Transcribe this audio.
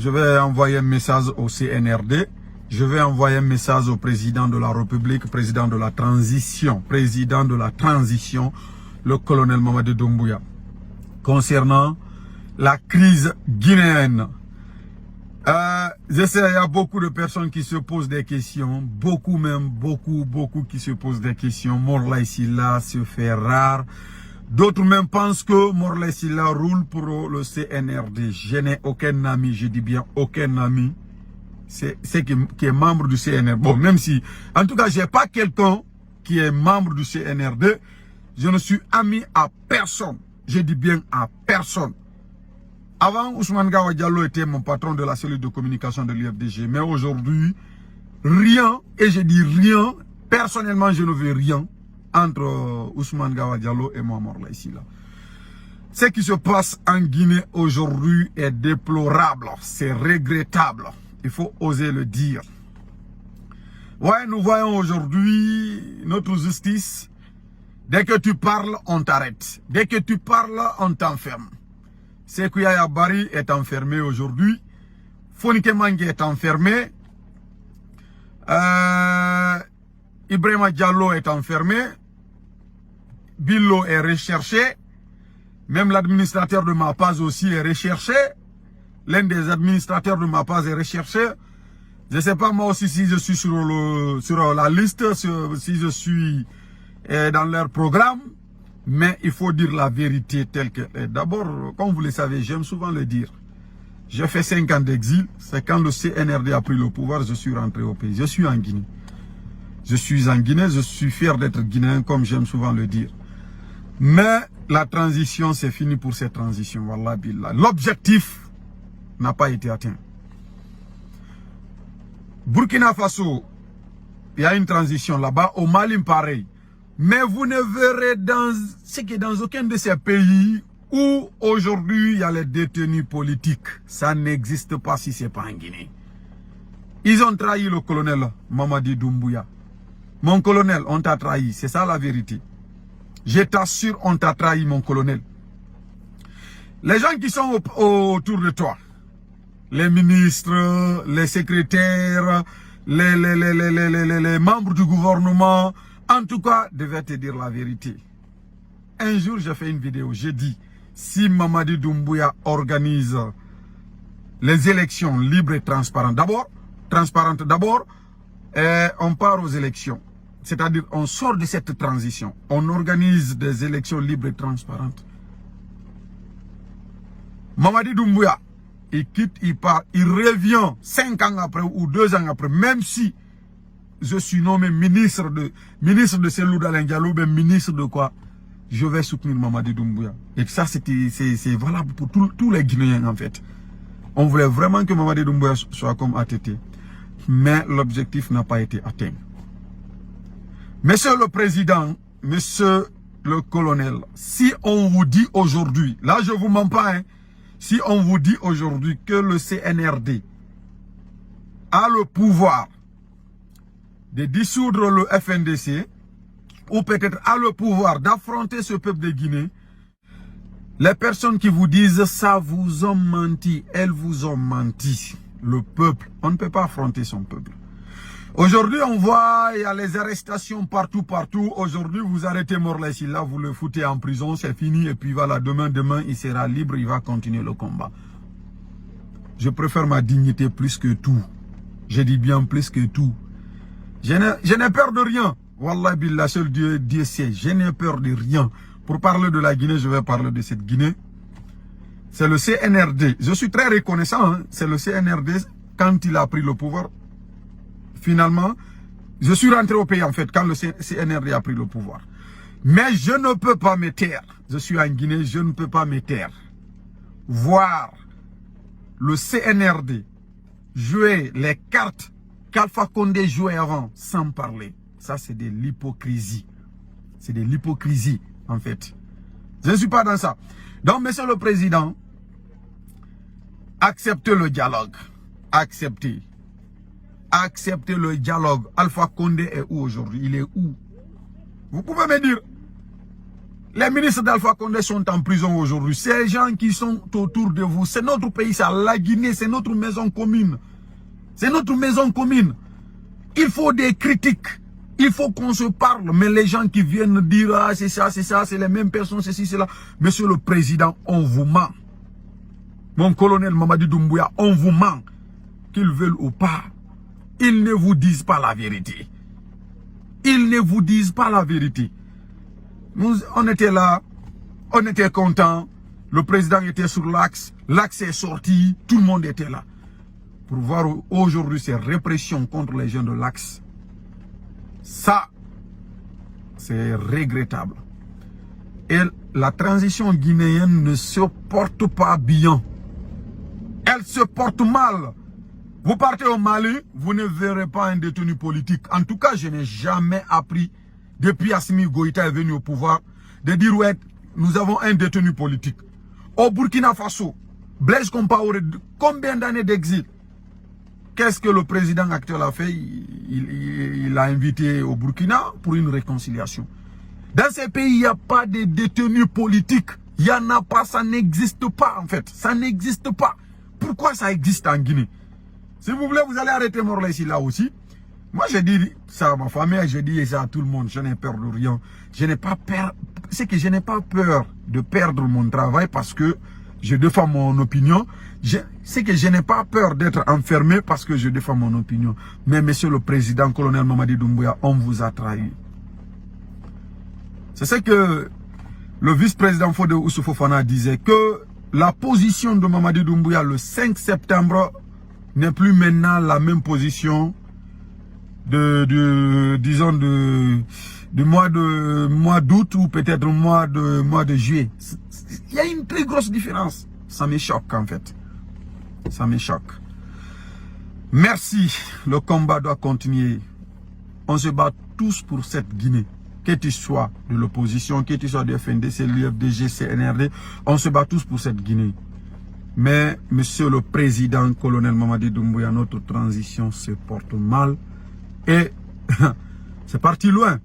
je vais envoyer un message au CNRD. Je vais envoyer un message au président de la République, président de la transition, le colonel Mamadi Doumbouya, concernant la crise guinéenne. Je sais, il y a beaucoup de personnes qui se posent des questions, beaucoup qui se posent des questions. Morlaye Sylla se fait rare. D'autres même pensent que Morlaye Sylla roule pour le CNRD. Je n'ai aucun ami, je dis bien aucun ami. C'est qui est membre du CNRD. Bon, même si, en tout cas, j'ai pas quelqu'un qui est membre du CNRD. Je ne suis ami à personne. Je dis bien à personne. Avant, Ousmane Gawa Diallo était mon patron de la cellule de communication de l'UFDG. Mais aujourd'hui, rien, et je dis rien, personnellement, je ne veux rien entre Ousmane Gawa Diallo et moi, Morlaye Sylla. Ce qui se passe en Guinée aujourd'hui est déplorable, c'est regrettable. Il faut oser le dire. Ouais, nous voyons aujourd'hui notre justice. Dès que tu parles, on t'arrête. Dès que tu parles, on t'enferme. Sékou Yaya Bari est enfermé aujourd'hui. Fonike Mangue est enfermé. Ibrahima Diallo est enfermé. Billo est recherché. Même l'administrateur de Mapaz aussi est recherché. L'un des administrateurs de Mapaz est recherché. Je ne sais pas moi aussi si je suis sur la liste, si je suis dans leur programme. Mais il faut dire la vérité telle qu'elle est. D'abord, comme vous le savez, j'aime souvent le dire. J'ai fait 5 ans d'exil. C'est quand le CNRD a pris le pouvoir, je suis rentré au pays. Je suis en Guinée. Je suis en Guinée, je suis fier d'être guinéen, comme j'aime souvent le dire. Mais la transition, c'est fini pour cette transition. Wallah billah. L'objectif n'a pas été atteint. Burkina Faso, il y a une transition là-bas. Au Mali, pareil. Mais vous ne verrez dans aucun de ces pays où aujourd'hui il y a les détenus politiques. Ça n'existe pas si ce n'est pas en Guinée. Ils ont trahi le colonel Mamadi Doumbouya. Mon colonel, on t'a trahi. C'est ça la vérité. Je t'assure, on t'a trahi, mon colonel. Les gens qui sont autour de toi, les ministres, les secrétaires, les membres du gouvernement, en tout cas, devaient te dire la vérité. Un jour, j'ai fait une vidéo, j'ai dit, si Mamadi Doumbouya organise les élections libres et transparentes, d'abord, on part aux élections. C'est-à-dire, on sort de cette transition. On organise des élections libres et transparentes. Mamadi Doumbouya, il quitte, il part, il revient 5 ans après ou 2 ans après, même si je suis nommé ministre de Cellou Dalein Diallo, mais ministre de quoi? Je vais soutenir Mamadi Doumbouya. Et ça, c'est valable pour tous les Guinéens, en fait. On voulait vraiment que Mamadi Doumbouya soit comme ATT. Mais l'objectif n'a pas été atteint. Monsieur le Président, Monsieur le Colonel, si on vous dit aujourd'hui, là je vous mens pas, hein, si on vous dit aujourd'hui que le CNRD a le pouvoir de dissoudre le FNDC, ou peut-être a le pouvoir d'affronter ce peuple de Guinée, les personnes qui vous disent ça vous ont menti, elles vous ont menti. Le peuple, on ne peut pas affronter son peuple. Aujourd'hui, on voit, il y a les arrestations partout. Aujourd'hui, vous arrêtez Morlaye Sylla, vous le foutez en prison, c'est fini. Et puis voilà, demain, il sera libre, il va continuer le combat. Je préfère ma dignité plus que tout. Je dis bien plus que tout. Je n'ai peur de rien. Wallah billah, seul Dieu sait. Je n'ai peur de rien. Pour parler de la Guinée, je vais parler de cette Guinée. C'est le CNRD. Je suis très reconnaissant. Hein. C'est le CNRD, quand il a pris le pouvoir. Finalement, je suis rentré au pays en fait, quand le CNRD a pris le pouvoir. Mais je ne peux pas me taire. Je suis en Guinée, je ne peux pas me taire. Voir le CNRD jouer les cartes qu'Alpha Condé jouait avant, sans parler. Ça, c'est de l'hypocrisie. C'est de l'hypocrisie, en fait. Je ne suis pas dans ça. Donc, Monsieur le Président, acceptez le dialogue. Acceptez. Acceptez le dialogue. Alpha Condé est où aujourd'hui? Il est où? Vous pouvez me dire. Les ministres d'Alpha Condé sont en prison aujourd'hui. Ces gens qui sont autour de vous, c'est notre pays, ça, la Guinée, c'est notre maison commune. C'est notre maison commune. Il faut des critiques. Il faut qu'on se parle. Mais les gens qui viennent dire, ah, c'est ça, c'est les mêmes personnes, ceci, cela. Monsieur le Président, on vous ment. Mon colonel Mamadi Doumbouya, on vous ment. Qu'ils veulent ou pas, ils ne vous disent pas la vérité. Ils ne vous disent pas la vérité. Nous, on était là, on était contents. Le président était sur l'axe. L'axe est sorti. Tout le monde était là. Pour voir aujourd'hui ces répressions contre les gens de l'axe. Ça, c'est regrettable. Et la transition guinéenne ne se porte pas bien. Elle se porte mal. Vous partez au Mali, vous ne verrez pas un détenu politique. En tout cas, je n'ai jamais appris, depuis Assimi Goïta est venu au pouvoir, de dire, ouais, nous avons un détenu politique. Au Burkina Faso, Blaise Compaoré, combien d'années d'exil? Qu'est-ce que le président actuel a fait? Il a invité au Burkina pour une réconciliation. Dans ces pays, il n'y a pas de détenus politiques. Il n'y en a pas, ça n'existe pas en fait. Ça n'existe pas. Pourquoi ça existe en Guinée? Si vous voulez, vous allez arrêter Morla ici, là aussi. Moi, j'ai dit ça à ma famille, j'ai dit ça à tout le monde. Je n'ai peur de rien. Je n'ai pas peur. C'est que je n'ai pas peur de perdre mon travail parce que je défends mon opinion. C'est que je n'ai pas peur d'être enfermé parce que je défends mon opinion. Mais monsieur le président, colonel Mamadi Doumbouya, on vous a trahi. C'est ce que le vice-président Fodé Oussou Fofana disait, que la position de Mamadi Doumbouya le 5 septembre n'est plus maintenant la même position disons du mois d'août ou peut-être mois de juillet. Il y a une très grosse différence. Ça me choque en fait. Ça me choque. Merci. Le combat doit continuer. On se bat tous pour cette Guinée. Que tu sois de l'opposition, que tu sois de FNDC, l'UFDG, CNRD, on se bat tous pour cette Guinée. Mais, monsieur le président, colonel Mamadi Doumbouya, notre transition se porte mal. Et c'est parti loin.